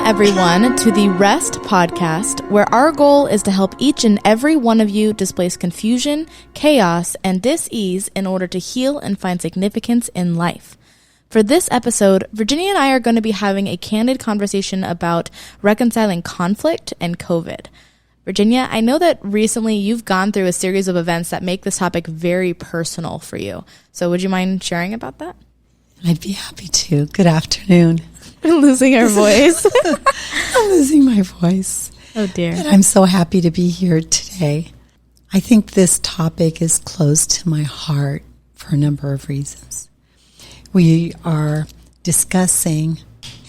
everyone, to the R.E.S.T podcast, where our goal is to help each and every one of you displace confusion, chaos, and dis-ease in order to heal and find significance in life. For this episode, Virginia and I are going to be having a candid conversation about reconciling conflict and COVID. Virginia, I know that recently you've gone through a series of events that make this topic very personal for you. So would you mind sharing about that? I'd be happy to. Good afternoon. We're losing our voice. I'm losing my voice. Oh, dear. And I'm so happy to be here today. I think this topic is close to my heart for a number of reasons. We are discussing,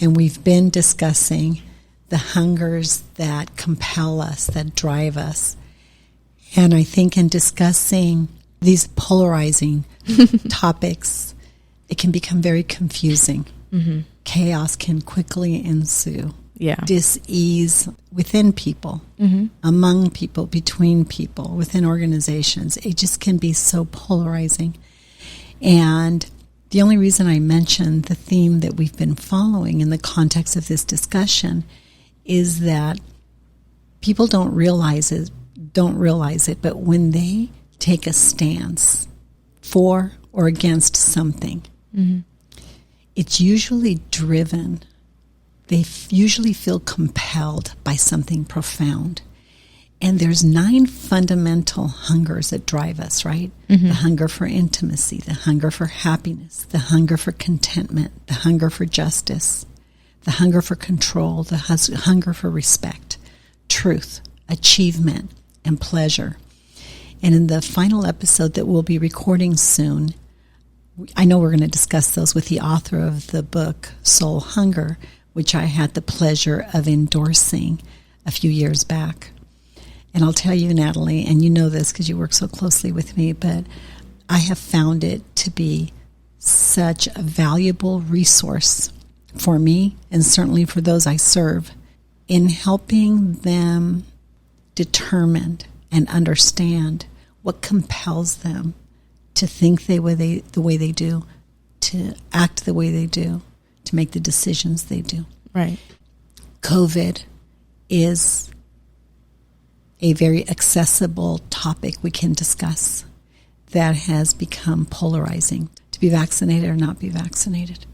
and we've been discussing, the hungers that compel us, that drive us. And I think in discussing these polarizing topics, it can become very confusing. Mm-hmm. Chaos can quickly ensue. Yeah. Dis-ease within people, among people, between people, within organizations. It just can be so polarizing. And the only reason I mentioned the theme that we've been following in the context of this discussion is that people don't realize it, but when they take a stance for or against something, it's usually driven. They usually feel compelled by something profound. And there's 9 fundamental hungers that drive us, right? The hunger for intimacy, the hunger for happiness, the hunger for contentment, the hunger for justice, the hunger for control, the hunger for respect, truth, achievement, and pleasure. And in the final episode that we'll be recording soon, I know we're going to discuss those with the author of the book, Soul Hunger, which I had the pleasure of endorsing a few years back. And I'll tell you, Natalie, and you know this because you work so closely with me, but I have found it to be such a valuable resource for me and certainly for those I serve in helping them determine and understand what compels them to think the way they do, to act the way they do, to make the decisions they do. Right. COVID is a very accessible topic we can discuss that has become polarizing. To be vaccinated or not be vaccinated.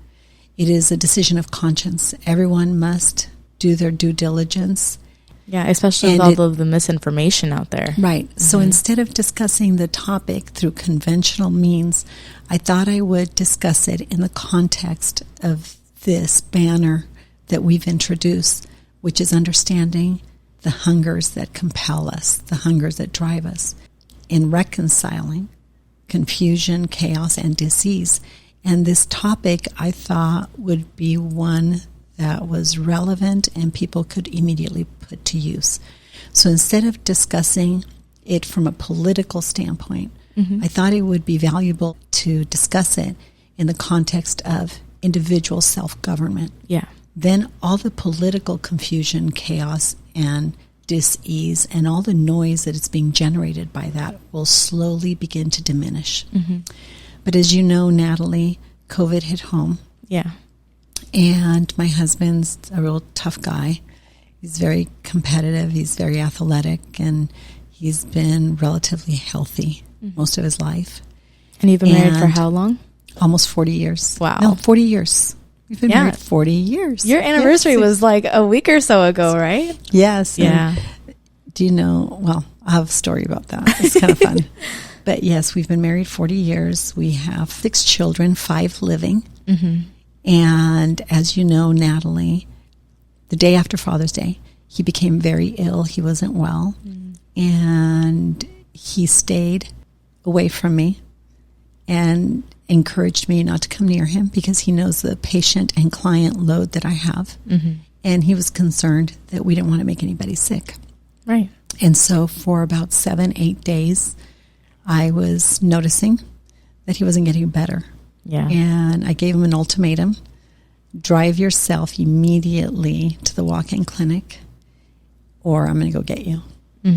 It is a decision of conscience. Everyone must do their due diligence. Yeah, especially with all of the misinformation out there. Right. So instead of discussing the topic through conventional means, I thought I would discuss it in the context of this banner that we've introduced, which is understanding the hungers that compel us, the hungers that drive us, in reconciling confusion, chaos, and disease. And this topic, I thought, would be one that was relevant and people could immediately put to use. So instead of discussing it from a political standpoint, I thought it would be valuable to discuss it in the context of individual self-government. Yeah. Then all the political confusion, chaos, and dis-ease, and all the noise that is being generated by that will slowly begin to diminish. But as you know, Natalie, COVID hit home. Yeah. And my husband's a real tough guy. He's very competitive. He's very athletic, and he's been relatively healthy most of his life. And you've been married for how long? Almost 40 years. Wow. No, 40 years. We've been married 40 years. Your anniversary was like a week or so ago, right? Yes. Yeah. Do you know, well, I have a story about that. It's kind of fun. But yes, we've been married 40 years. We have 6 children, 5 living. And as you know, Natalie, the day after Father's Day, he became very ill. He wasn't well. And he stayed away from me and encouraged me not to come near him because he knows the patient and client load that I have. And he was concerned that we didn't want to make anybody sick. Right. And so for about 7-8 days, I was noticing that he wasn't getting better. Yeah. And I gave him an ultimatum. Drive yourself immediately to the walk-in clinic or I'm going to go get you.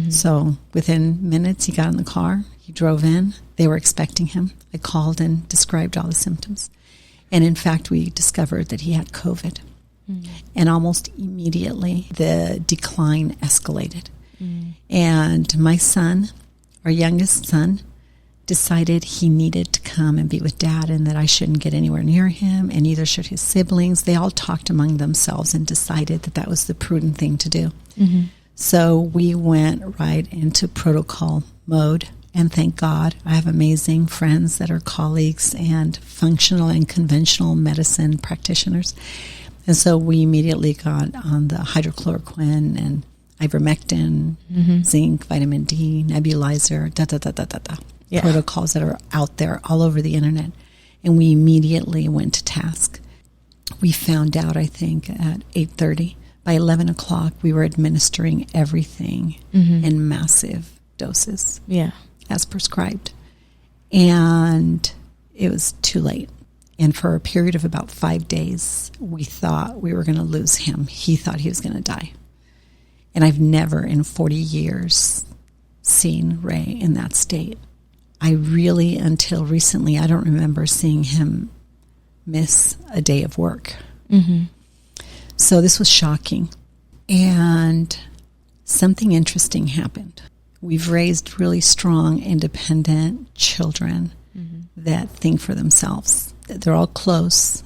So within minutes, he got in the car. He drove in. They were expecting him. I called and described all the symptoms. And in fact, we discovered that he had COVID. And almost immediately, the decline escalated. And my son, our youngest son, decided he needed to come and be with Dad and that I shouldn't get anywhere near him, and neither should his siblings. They all talked among themselves and decided that that was the prudent thing to do. So we went right into protocol mode, and thank God I have amazing friends that are colleagues and functional and conventional medicine practitioners. And so we immediately got on the hydrochloroquine and ivermectin, zinc, vitamin D, nebulizer, protocols that are out there all over the internet. And we immediately went to task. We found out, I think, at 8:30. By 11 o'clock, we were administering everything in massive doses as prescribed. And it was too late. And for a period of about 5 days, we thought we were going to lose him. He thought he was going to die. And I've never in 40 years seen Ray in that state. I really, until recently, I don't remember seeing him miss a day of work. So this was shocking. And something interesting happened. We've raised really strong, independent children that think for themselves. They're all close,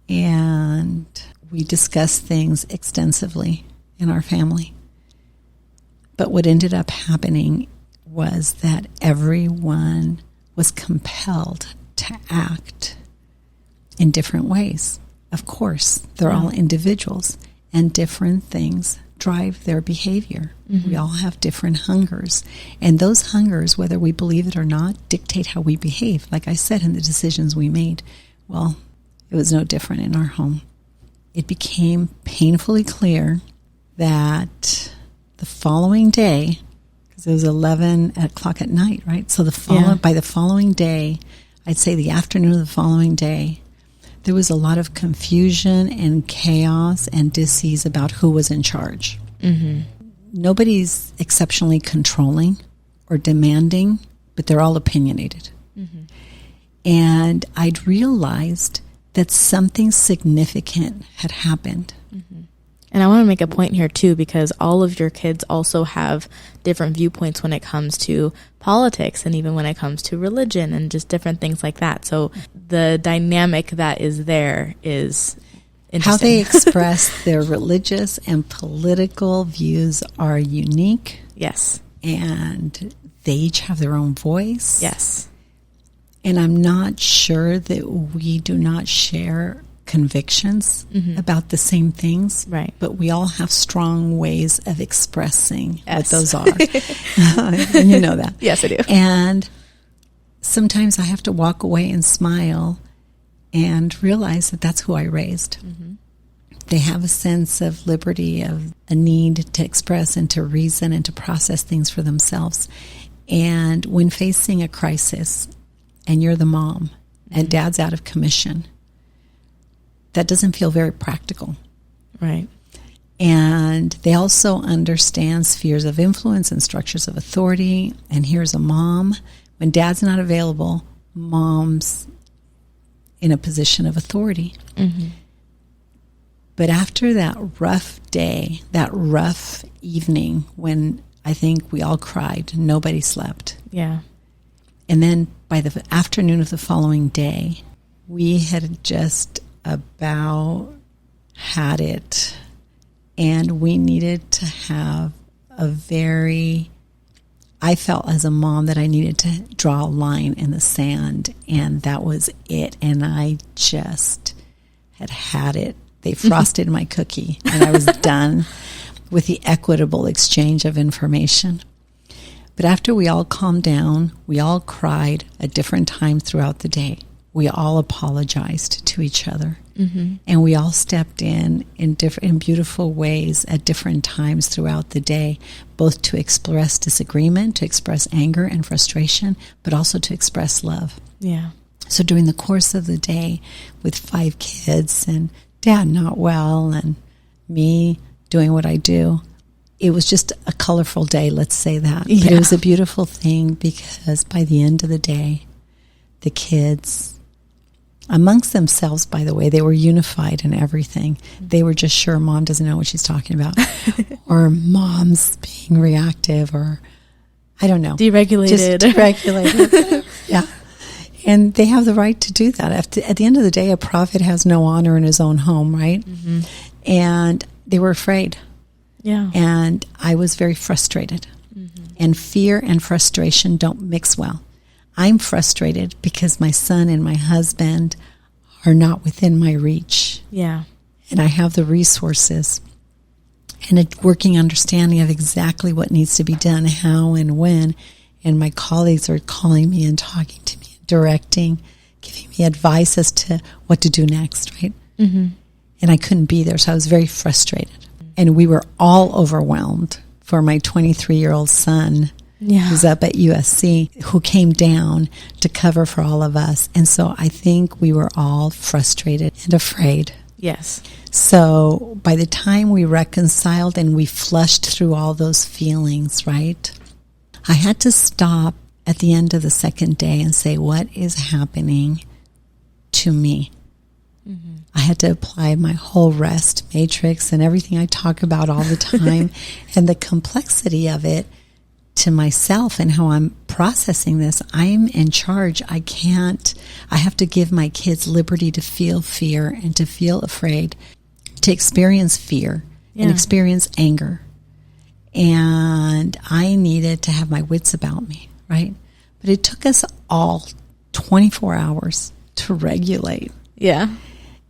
and we discuss things extensively in our family. But what ended up happening was that everyone was compelled to act in different ways. Of course, they're all individuals, and different things drive their behavior. We all have different hungers. And those hungers, whether we believe it or not, dictate how we behave. Like I said, in the decisions we made, well, it was no different in our home. It became painfully clear that the following day, because it was 11 o'clock at night, right? So by the following day, I'd say the afternoon of the following day, there was a lot of confusion and chaos and dis-ease about who was in charge. Nobody's exceptionally controlling or demanding, but they're all opinionated. And I'd realized that something significant had happened. And I want to make a point here, too, because all of your kids also have different viewpoints when it comes to politics and even when it comes to religion and just different things like that. So the dynamic that is there is interesting. How they express their religious and political views are unique. Yes. And they each have their own voice. Yes. And I'm not sure that we do not share convictions about the same things, right? But we all have strong ways of expressing what those are. And you know that. Yes, I do. And sometimes I have to walk away and smile and realize that that's who I raised. They have a sense of liberty, of a need to express and to reason and to process things for themselves. And when facing a crisis and you're the mom and Dad's out of commission, that doesn't feel very practical. Right. And they also understand spheres of influence and structures of authority. And here's a mom. When Dad's not available, Mom's in a position of authority. But after that rough day, that rough evening when I think we all cried, nobody slept. Yeah. And then by the afternoon of the following day, we had just about had it, and we needed to have I felt as a mom that I needed to draw a line in the sand, and that was it. And I just had it. They frosted my cookie, and I was done with the equitable exchange of information. But after we all calmed down, we all cried at different times throughout the day. We all apologized to each other, and we all stepped in beautiful ways at different times throughout the day, both to express disagreement, to express anger and frustration, but also to express love. Yeah. So during the course of the day, with 5 kids and Dad not well and me doing what I do, it was just a colorful day, let's say that. Yeah. But it was a beautiful thing because by the end of the day, the kids amongst themselves, by the way. They were unified in everything. They were just sure Mom doesn't know what she's talking about. Or Mom's being reactive, or I don't know. Deregulated. Just deregulated. Yeah. And they have the right to do that. At the end of the day, a prophet has no honor in his own home, right? Mm-hmm. And they were afraid. Yeah. And I was very frustrated. Mm-hmm. And fear and frustration don't mix well. I'm frustrated because my son and my husband are not within my reach. Yeah. And I have the resources and a working understanding of exactly what needs to be done, how and when. And my colleagues are calling me and talking to me, directing, giving me advice as to what to do next, right? Mm-hmm. And I couldn't be there, so I was very frustrated. And we were all overwhelmed for my 23-year-old son, who's up at USC, who came down to cover for all of us. And so I think we were all frustrated and afraid. Yes. So by the time we reconciled and we flushed through all those feelings, right, I had to stop at the end of the second day and say, what is happening to me? Mm-hmm. I had to apply my whole R.E.S.T matrix and everything I talk about all the time and the complexity of it to myself and how I'm processing this. I'm in charge. I have to give my kids liberty to feel fear and to feel afraid, to experience fear and experience anger. And I needed to have my wits about me, right? But it took us all 24 hours to regulate. Yeah.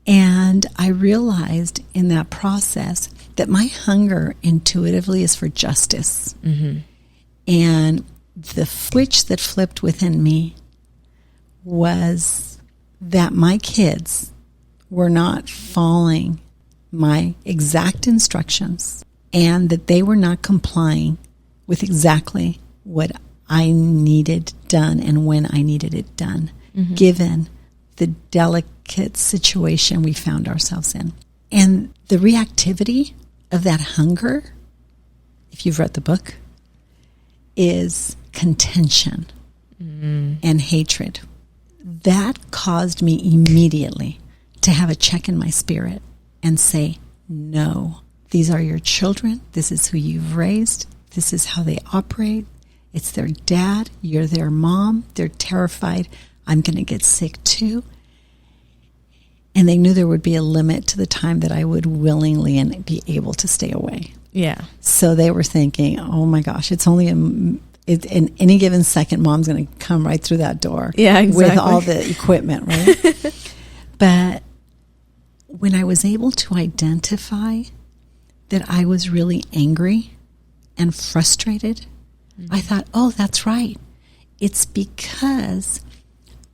And I realized in that process that my hunger intuitively is for justice. Mm-hmm. And the switch that flipped within me was that my kids were not following my exact instructions and that they were not complying with exactly what I needed done and when I needed it done, given the delicate situation we found ourselves in. And the reactivity of that hunger, if you've read the book, is contention and hatred. That caused me immediately to have a check in my spirit and say, no, these are your children. This is who you've raised. This is how they operate. It's their dad. You're their mom. They're terrified. I'm going to get sick too. And they knew there would be a limit to the time that I would willingly and be able to stay away. Yeah. So they were thinking, oh my gosh, it's only in any given second, Mom's going to come right through that door. Yeah, exactly. With all the equipment, right? But when I was able to identify that I was really angry and frustrated, I thought, oh, that's right. It's because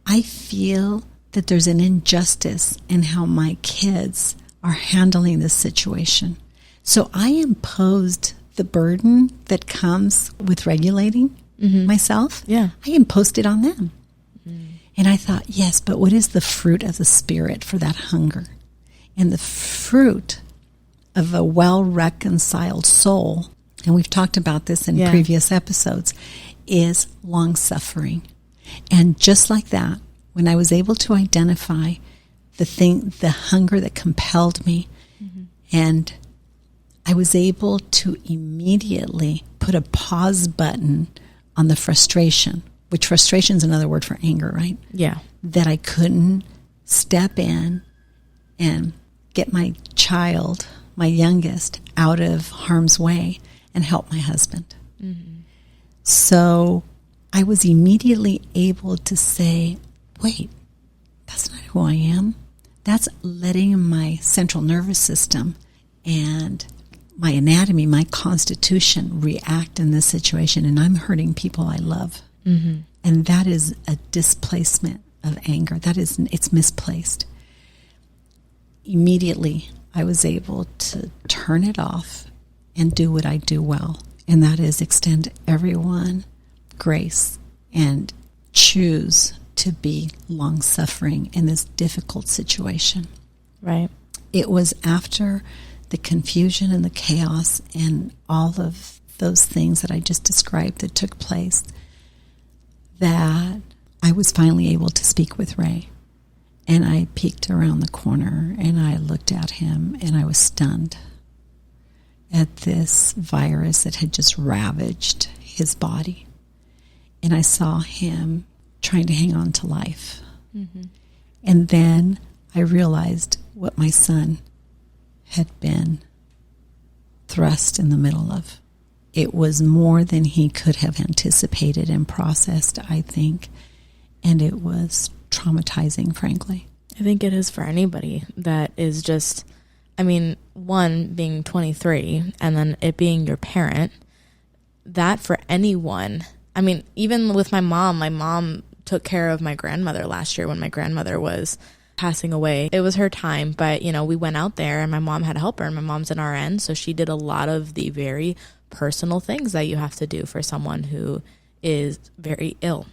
I feel that there's an injustice in how my kids are handling this situation. So I imposed the burden that comes with regulating myself. Yeah. I imposed it on them. And I thought, yes, but what is the fruit of the Spirit for that hunger? And the fruit of a well-reconciled soul, and we've talked about this in previous episodes, is long-suffering. And just like that, when I was able to identify the hunger that compelled me, and I was able to immediately put a pause button on the frustration, which frustration is another word for anger, right? Yeah. That I couldn't step in and get my child, my youngest, out of harm's way and help my husband. So I was immediately able to say, wait, that's not who I am. That's letting my central nervous system and my anatomy, my constitution react in this situation, and I'm hurting people I love. And that is a displacement of anger. It's misplaced. Immediately, I was able to turn it off and do what I do well, and that is extend everyone grace and choose to be long-suffering in this difficult situation. Right. It was after the confusion and the chaos and all of those things that I just described that took place that I was finally able to speak with Ray And I peeked around the corner and I looked at him and I was stunned at this virus that had just ravaged his body. And I saw him trying to hang on to life. Mm-hmm. And then I realized what my son had been thrust in the middle of. It was more than he could have anticipated and processed, I think. And it was traumatizing, frankly. I think it is for anybody that is just, I mean, one, being 23, and then it being your parent. That for anyone, I mean, even with my mom took care of my grandmother last year when my grandmother was passing away. It was her time, but, you know, we went out there and my mom had a helper, and my mom's an RN, so she did a lot of the very personal things that you have to do for someone who is very ill.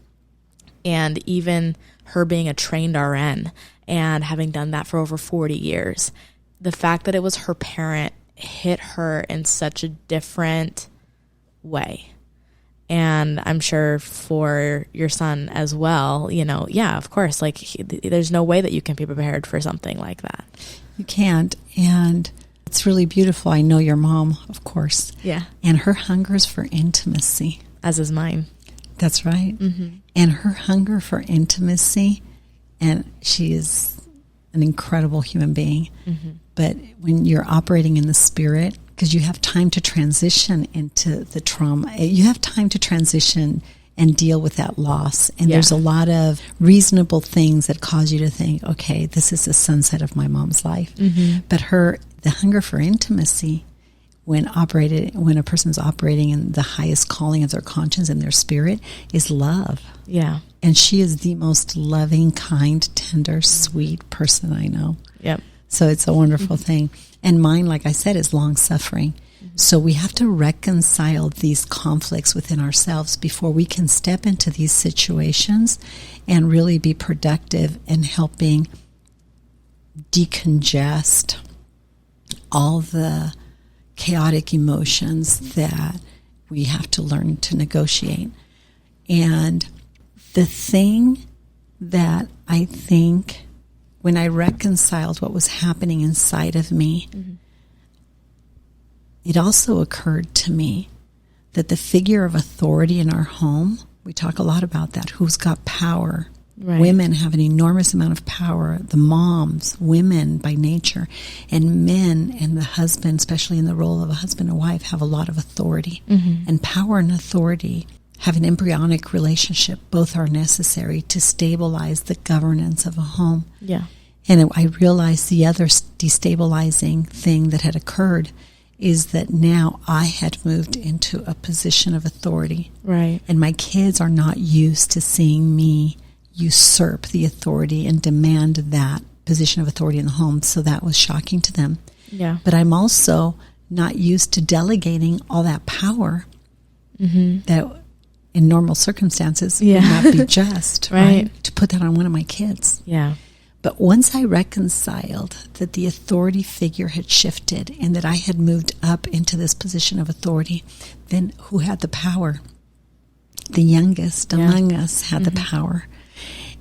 And even her being a trained RN and having done that for over 40 years, the fact that it was her parent hit her in such a different way. And I'm sure for your son as well, you know, yeah, of course, like there's no way that you can be prepared for something like that. You can't. And it's really beautiful. I know your mom, of course. Yeah. And her hunger is for intimacy. As is mine. That's right. Mm-hmm. And her hunger for intimacy, and she is an incredible human being. Mm-hmm. But when you're operating in the spirit, because you have time to transition into the trauma, you have time to transition and deal with that loss. And there's a lot of reasonable things that cause you to think, okay, this is the sunset of my mom's life. Mm-hmm. But the hunger for intimacy, when a person's operating in the highest calling of their conscience and their spirit, is love. Yeah. And she is the most loving, kind, tender, sweet person I know. Yep. So it's a wonderful thing. And mine, like I said, is long-suffering. Mm-hmm. So we have to reconcile these conflicts within ourselves before we can step into these situations and really be productive in helping decongest all the chaotic emotions that we have to learn to negotiate. And the thing that I think, when I reconciled what was happening inside of me, mm-hmm. it also occurred to me that the figure of authority in our home, we talk a lot about that, who's got power. Right. Women have an enormous amount of power. The moms, women by nature, and men and the husband, especially in the role of a husband and wife, have a lot of authority. Mm-hmm. And power and authority have an embryonic relationship. Both are necessary to stabilize the governance of a home. Yeah. And I realized the other destabilizing thing that had occurred is that now I had moved into a position of authority. Right. And my kids are not used to seeing me usurp the authority and demand that position of authority in the home. So that was shocking to them. Yeah. But I'm also not used to delegating all that power mm-hmm. that in normal circumstances would not be just, right? To put that on one of my kids. Yeah. But once I reconciled that the authority figure had shifted and that I had moved up into this position of authority, then who had the power? The youngest among us had mm-hmm. the power.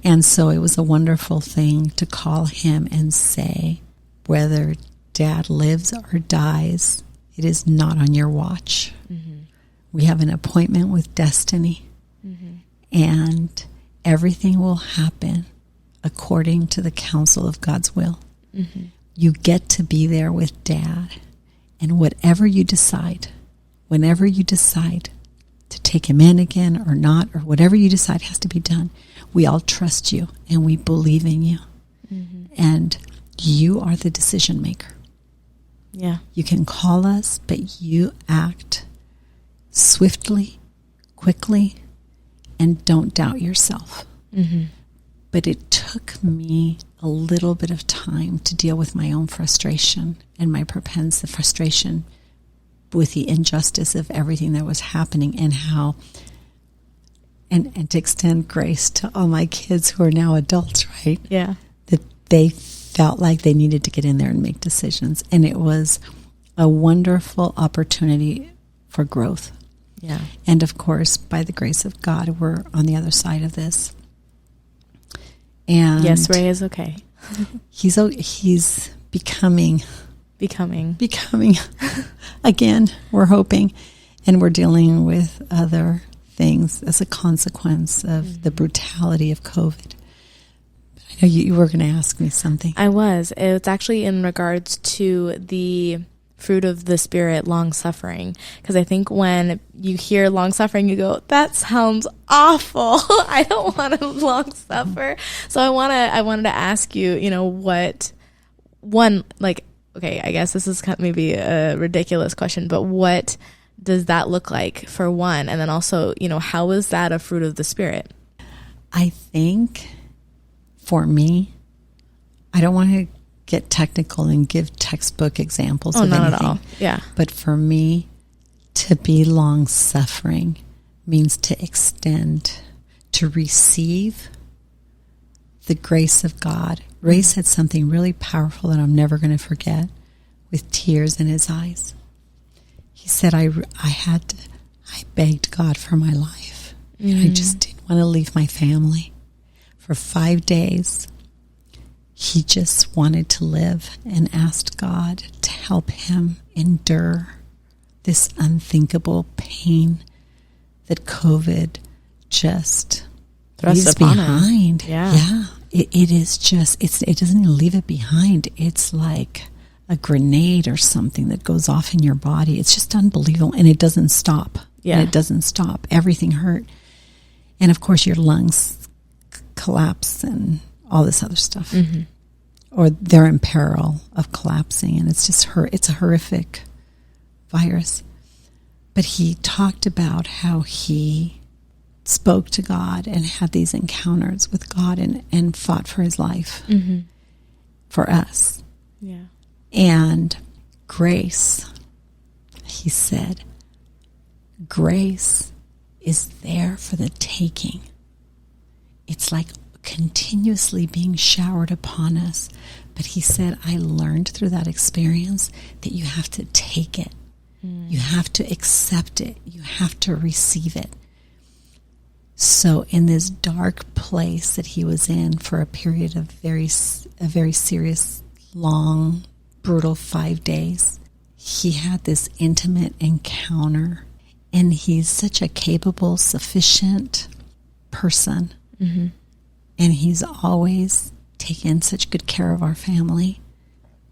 And so it was a wonderful thing to call him and say, whether Dad lives or dies, it is not on your watch. Mm-hmm. We have an appointment with destiny, mm-hmm. and everything will happen according to the counsel of God's will. Mm-hmm. You get to be there with Dad, and whatever you decide, whenever you decide to take him in again or not, or whatever you decide has to be done, we all trust you and we believe in you. Mm-hmm. And you are the decision maker. Yeah. You can call us, but you act swiftly, quickly, and don't doubt yourself. Mm-hmm. But it took me a little bit of time to deal with my own frustration and my the frustration with the injustice of everything that was happening, and how, and to extend grace to all my kids who are now adults, right? Yeah. That they felt like they needed to get in there and make decisions. And it was a wonderful opportunity for growth. Yeah. And of course, by the grace of God, we're on the other side of this. And yes, Ray is okay. He's becoming again, we're hoping, and we're dealing with other things as a consequence of the brutality of COVID. I know you were going to ask me something. I was. It's actually in regards to the fruit of the Spirit, long suffering. Because I think when you hear long suffering, you go, that sounds awful. I don't want to long suffer. So I wanted to ask you, what one, like, okay, I guess this is maybe a ridiculous question, but what does that look like for one? And then also, how is that a fruit of the Spirit? I think for me, I don't want to get technical and give textbook examples of anything. Not at all. Yeah. But for me, to be long-suffering means to extend, to receive the grace of God. Ray said something really powerful that I'm never going to forget, with tears in his eyes. He said, I begged God for my life. And I just didn't want to leave my family. For 5 days, he just wanted to live and asked God to help him endure this unthinkable pain that COVID just leaves behind. Yeah. It is just, it doesn't even leave it behind. It's like a grenade or something that goes off in your body. It's just unbelievable. And it doesn't stop. Yeah. And it doesn't stop. Everything hurt. And of course your lungs collapse and all this other stuff. Mm-hmm. Or they're in peril of collapsing. And it's just it's a horrific virus. But he talked about how he spoke to God and had these encounters with God and fought for his life for us. Yeah. And grace, he said, grace is there for the taking. It's like continuously being showered upon us. But he said, I learned through that experience that you have to take it. You have to accept it. You have to receive it. So in this dark place that he was in for a period of a very serious, long, brutal 5 days, he had this intimate encounter. And he's such a capable, sufficient person. Mm-hmm. And he's always taken such good care of our family.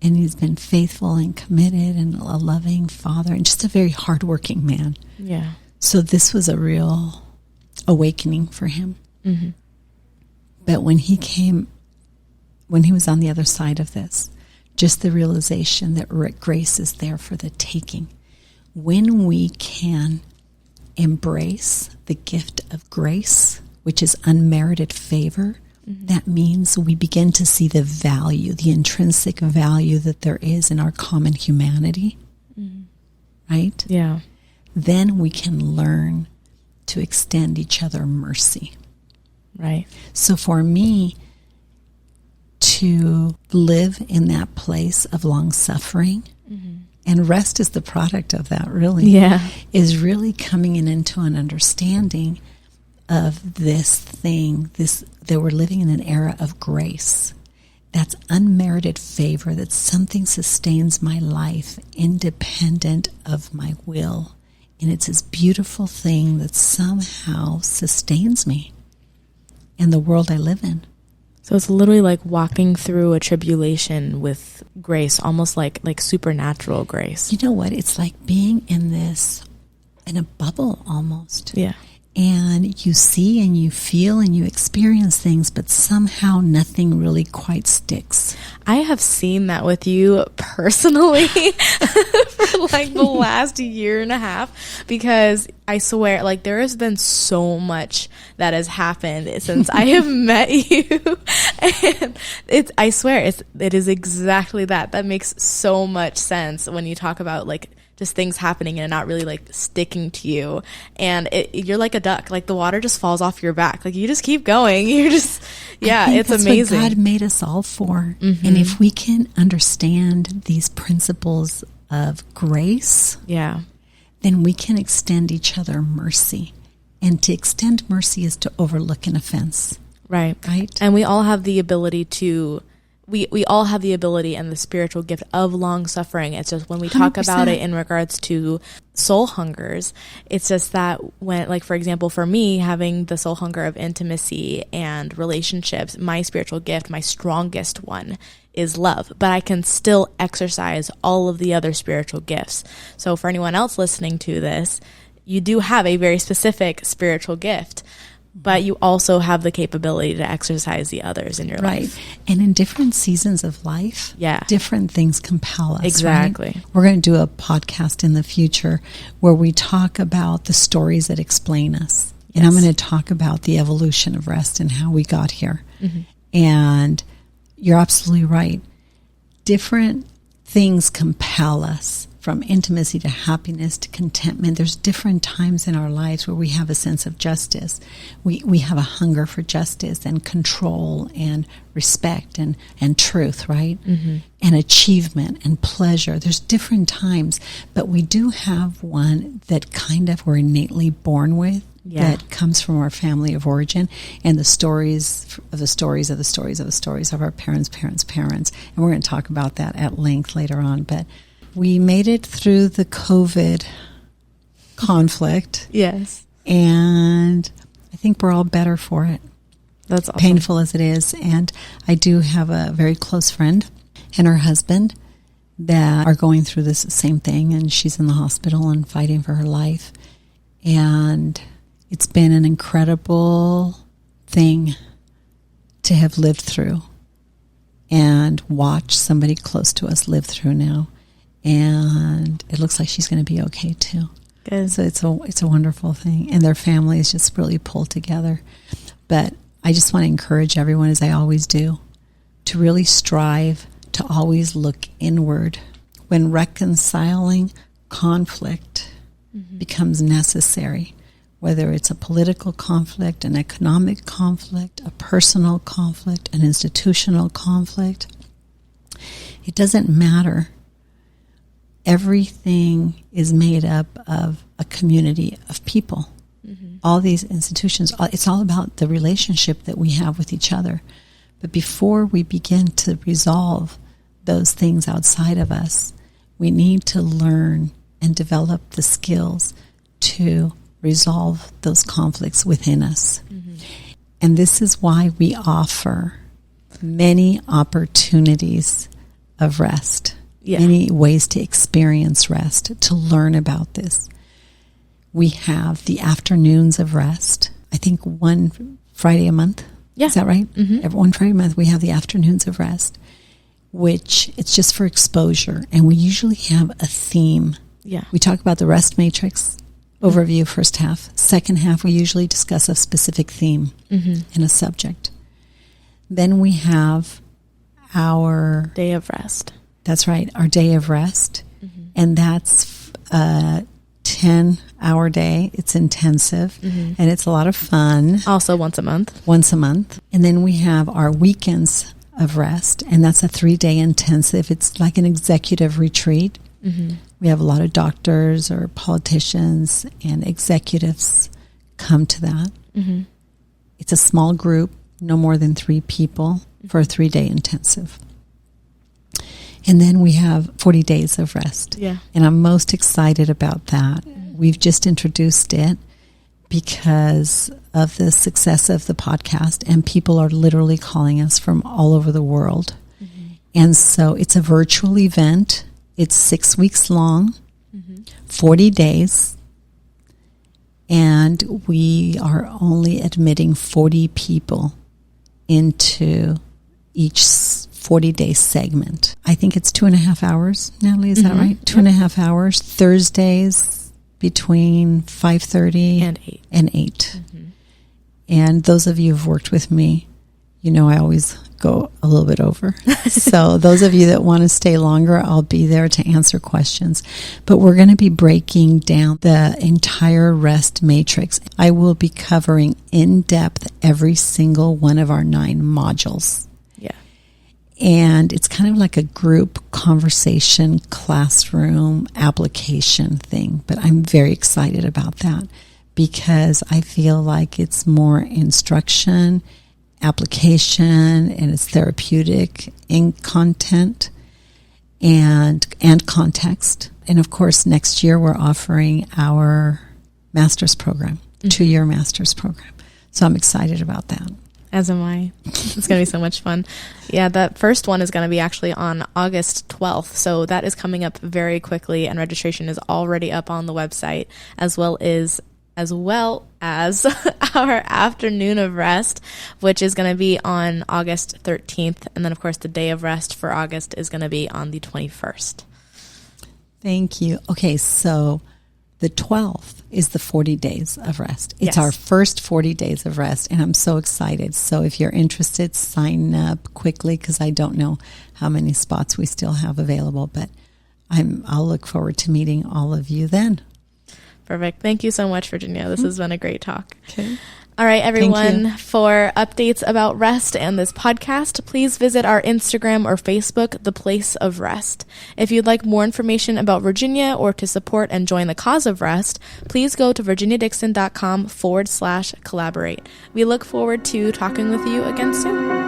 And he's been faithful and committed and a loving father and just a very hardworking man. Yeah. So this was a real awakening for him. Mm-hmm. But when he was on the other side of this, just the realization that grace is there for the taking. When we can embrace the gift of grace, which is unmerited favor, that means we begin to see the value, the intrinsic value that there is in our common humanity. Right? Yeah. Then we can learn to extend each other mercy. Right. So for me, to live in that place of long suffering, and rest is the product of that, really. Yeah. Is really coming into an understanding of this thing, that we're living in an era of grace. That's unmerited favor, that something sustains my life independent of my will. And it's this beautiful thing that somehow sustains me in the world I live in. So it's literally like walking through a tribulation with grace, almost like supernatural grace. You know what? It's like being in a bubble almost. Yeah. And you see and you feel and you experience things, but somehow nothing really quite sticks. I have seen that with you personally for like the last year and a half, because I swear, like, there has been so much that has happened since I have met you. And I swear, it is exactly that. That makes so much sense when you talk about like just things happening and not really like sticking to you, and you're like a duck, like the water just falls off your back, like you just keep going. You're just, yeah, it's that's amazing. What God made us all for. And if we can understand these principles of grace, then we can extend each other mercy. And to extend mercy is to overlook an offense. Right. Right. And we all have the ability to, we all have the ability and the spiritual gift of long suffering. It's just when we talk 100%. about it in regards to soul hungers, it's just that when, like, for example, for me, having the soul hunger of intimacy and relationships, my spiritual gift, my strongest one, is love, but I can still exercise all of the other spiritual gifts. So for anyone else listening to this, you do have a very specific spiritual gift, but you also have the capability to exercise the others in your life. And in different seasons of life, different things compel us. Exactly. Right? We're going to do a podcast in the future where we talk about the stories that explain us. Yes. And I'm going to talk about the evolution of rest and how we got here. Mm-hmm. And you're absolutely right. Different things compel us, from intimacy to happiness to contentment. There's different times in our lives where we have a sense of justice. We have a hunger for justice and control and respect and truth, right? Mm-hmm. And achievement and pleasure. There's different times, but we do have one that kind of we're innately born with. Yeah. That comes from our family of origin and the stories of our parents. And we're going to talk about that at length later on. But we made it through the COVID conflict. Yes. And I think we're all better for it. That's awesome. Painful as it is. And I do have a very close friend and her husband that are going through this same thing. And she's in the hospital and fighting for her life. And it's been an incredible thing to have lived through and watch somebody close to us live through now. And it looks like she's going to be okay too. Good. So it's a wonderful thing. And their family is just really pulled together. But I just want to encourage everyone, as I always do, to really strive to always look inward. When reconciling conflict becomes necessary, whether it's a political conflict, an economic conflict, a personal conflict, an institutional conflict, it doesn't matter. Everything is made up of a community of people. Mm-hmm. All these institutions, it's all about the relationship that we have with each other. But before we begin to resolve those things outside of us, we need to learn and develop the skills to resolve those conflicts within us. Mm-hmm. And this is why we offer many opportunities of rest, many ways to experience rest, to learn about this. We have the afternoons of rest, I think one Friday a month. Yeah. Is that right? Mm-hmm. Every one Friday a month we have the afternoons of rest, which it's just for exposure. And we usually have a theme. Yeah. We talk about the rest matrix, overview first half. Second half, we usually discuss a specific theme and a subject. Then we have our day of rest. That's right, our day of rest. Mm-hmm. And that's a 10-hour day. It's intensive, and it's a lot of fun. Also once a month. Once a month. And then we have our weekends of rest, and that's a 3-day intensive. It's like an executive retreat. Mm-hmm. We have a lot of doctors or politicians and executives come to that. Mm-hmm. It's a small group, no more than 3 people for a 3-day intensive. And then we have 40 days of rest. Yeah. And I'm most excited about that. We've just introduced it because of the success of the podcast, and people are literally calling us from all over the world. Mm-hmm. And so it's a virtual event. It's 6 weeks long, 40 days, and we are only admitting 40 people into each 40-day segment. I think it's 2.5 hours, Natalie, is that right? 2.5 hours, Thursdays between 5:30 and 8. Mm-hmm. And those of you who've worked with me, you know I always go a little bit over. So those of you that want to stay longer, I'll be there to answer questions. But we're going to be breaking down the entire REST matrix. I will be covering in depth every single one of our 9 modules. Yeah. And it's kind of like a group conversation, classroom, application thing. But I'm very excited about that because I feel like it's more instruction, application, and it's therapeutic in content and context. And of course, next year we're offering our master's program, 2-year master's program. So I'm excited about that. As am I. It's going to be so much fun. Yeah, that first one is going to be actually on August 12th. So that is coming up very quickly, and registration is already up on the website, as well as our afternoon of rest, which is going to be on August 13th. And then, of course, the day of rest for August is going to be on the 21st. Thank you. Okay, so the 12th is the 40 days of rest. It's Yes. our first 40 days of rest, and I'm so excited. So if you're interested, sign up quickly, because I don't know how many spots we still have available, but I'll look forward to meeting all of you then. Perfect. Thank you so much, Virginia. This has been a great talk. Okay. All right, everyone, for updates about rest and this podcast, please visit our Instagram or Facebook, The Place of Rest. If you'd like more information about Virginia or to support and join the cause of rest, please go to virginiadixon.com/collaborate. We look forward to talking with you again soon.